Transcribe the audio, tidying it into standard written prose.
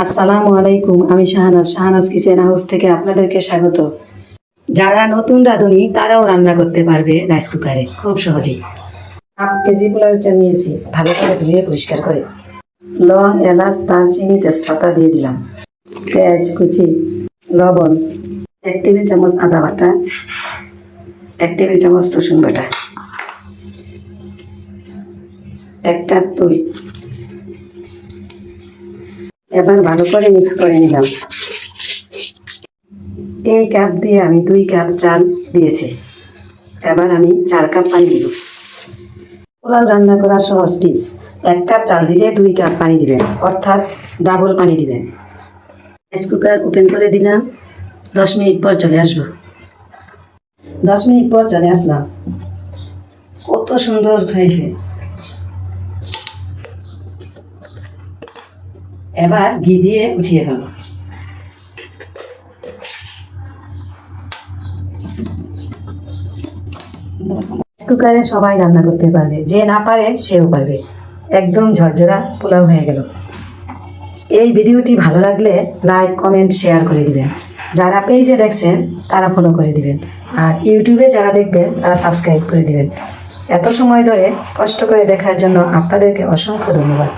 আসসালামু আলাইকুম। আমি শাহনাজ কিচেন হাউস থেকে আপনাদেরকে স্বাগত। যারা নতুন রাঁধুনি তারাও রান্না করতে পারবে রাইস কুকারে খুব সহজেই। 1/2 কেজি পোলাও চাল নিয়েছি, ভালো করে ধুয়ে পরিষ্কার করে। লং, এলাচ, দারচিনি, তেজপাতা দিয়ে দিলাম। পেঁয়াজ কুচি, লবণ, 1 টেবিল চামচ আদা বাটা, 1 টেবিল চামচ রসুন বাটা, 1 কাপ দই। এবার ভালো করে মিক্স করে নিলাম। এই কাপ দিয়ে আমি 2 কাপ চাল দিয়েছি। এবার আমি 4 কাপ পানি দিব। পোলাও রান্না করার সহজ টিপস: 1 কাপ চাল দিলে 2 কাপ পানি দিবেন, অর্থাৎ ডাবল পানি দিবেন। রাইস কুকার ওপেন করে দিলাম। 10 মিনিট পর চলে আসবো। 10 মিনিট পর চলে আসলাম। কত সুন্দর হয়েছে। এবার ঘি দিয়ে উঠিয়ে ফেলবো। রাইস কুকারে সবাই রান্না করতে পারবে, যে না পারে সেও পারবে। একদম ঝরঝরা পোলাও হয়ে গেল। এই ভিডিওটি ভালো লাগলে লাইক, কমেন্ট, শেয়ার করে দিবেন। যারা পেজে দেখছেন তারা ফলো করে দিবেন, আর ইউটিউবে যারা দেখবেন তারা সাবস্ক্রাইব করে দিবেন। এত সময় ধরে কষ্ট করে দেখার জন্য আপনাদেরকে অসংখ্য ধন্যবাদ।